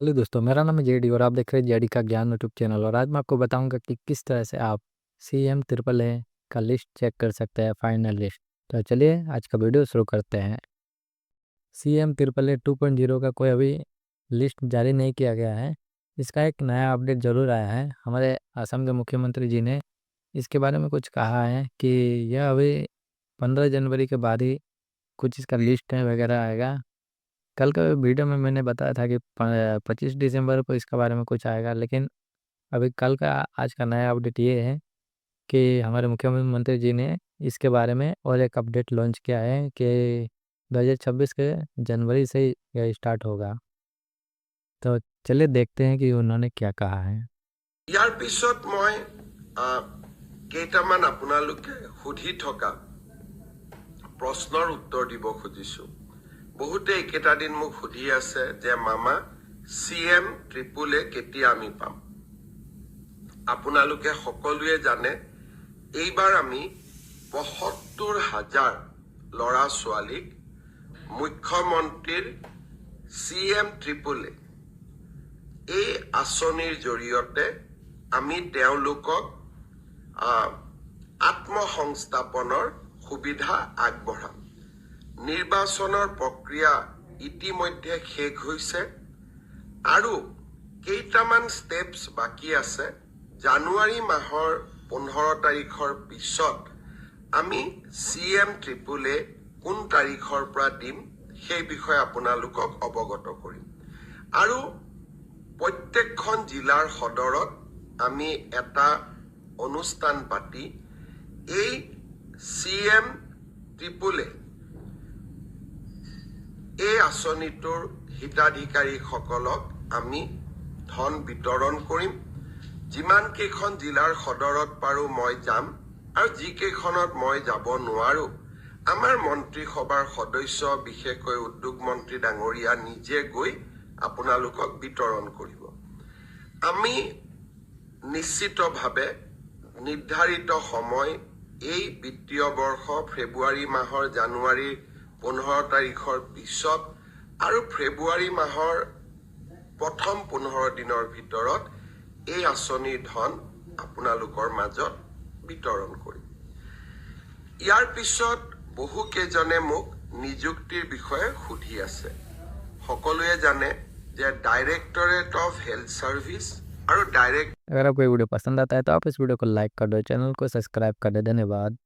Hello दोस्तों, मेरा नाम है जेडी और आप देख रहे हैं जेडी का ज्ञान यूट्यूब चैनल। और आज मैं आपको बताऊंगा कि किस तरह से आप CM ट्रिपल ए का लिस्ट चेक कर सकते हैं, फाइनल लिस्ट। तो चलिए आज का वीडियो शुरू करते हैं। CM ट्रिपल ए 2.0 का कोई अभी लिस्ट जारी नहीं किया गया है। इसका एक नया अपडेट ज़रूर आया है। हमारे असम के मुख्यमंत्री जी ने इसके बारे में कुछ कहा है कि यह अभी 15 जनवरी के बाद ही कुछ इसका लिस्ट है वगैरह आएगा। कल का वीडियो में मैंने बताया था कि 25 दिसंबर को इसके बारे में कुछ आएगा, लेकिन अभी कल का आज का नया अपडेट ये है कि हमारे मुख्यमंत्री जी ने इसके बारे में और एक अपडेट लॉन्च किया है कि 2026 के जनवरी से ही यह स्टार्ट होगा। तो चलिए देखते हैं कि उन्होंने क्या कहा है। ইয়াৰ পিছত মই কেইটামান আপোনালোকে সুধি থকা প্ৰশ্নৰ উত্তৰ দিব খুজিছো। বহুতে একেটা দিন মোক সুধি আছে যে মামা CM ট্ৰিপল এ কেতিয়া আমি পাম। আপোনালোকে সকলোৱে জানে এইবাৰ আমি ৭৫,০০০ ল'ৰা ছোৱালীক মুখ্যমন্ত্ৰীৰ CM ট্ৰিপল এ এই আঁচনিৰ জৰিয়তে আমি তেওঁলোকক আত্মসংস্থাপনৰ সুবিধা আগবঢ়াম। নিৰ্বাচনৰ প্ৰক্ৰিয়া ইতিমধ্যে শেষ হৈছে আৰু কেইটামান ষ্টেপছ বাকী আছে। জানুৱাৰী মাহৰ 15 তাৰিখৰ পিছত আমি CM ট্ৰিপল এ কোন তাৰিখৰ পৰা দিম সেই বিষয়ে আপোনালোকক অৱগত কৰিম। আৰু প্ৰত্যেকখন জিলাৰ সদৰত আমি এটা অনুষ্ঠান পাতি এই CM ট্ৰিপল এ এই আঁচনিটোৰ হিতাধিকাৰীসকলক আমি ধন বিতৰণ কৰিম। যিমান কেইখন জিলাৰ সদৰত পাৰো মই যাম, আৰু যিকেইখনত মই যাব নোৱাৰো আমাৰ মন্ত্ৰীসভাৰ সদস্য, বিশেষকৈ উদ্যোগ মন্ত্ৰী ডাঙৰীয়া নিজে গৈ আপোনালোকক বিতৰণ কৰিব। আমি নিশ্চিতভাৱে নিৰ্ধাৰিত সময় এই বিত্তীয় বৰ্ষ ফেব্ৰুৱাৰী মাহৰ জানুৱাৰীৰ 15 তাৰিখৰ পিছত আৰু ফেব্ৰুৱাৰী মাহৰ প্ৰথম 15 দিনৰ ভিতৰত এই আঁচনিৰ ধন আপোনালোকৰ মাজত বিতৰণ কৰিম। ইয়াৰ পিছত বহুকেইজনে মোক নিযুক্তিৰ বিষয়ে সুধি আছে। সকলোৱে জানে যে डायरेक्टरेट ऑफ हेल्थ सर्विस और डायरेक्ट। अगर आपको ये वीडियो पसंद आता है तो आप इस वीडियो को लाइक कर दो, चैनल को सब्सक्राइब कर दे। धन्यवाद।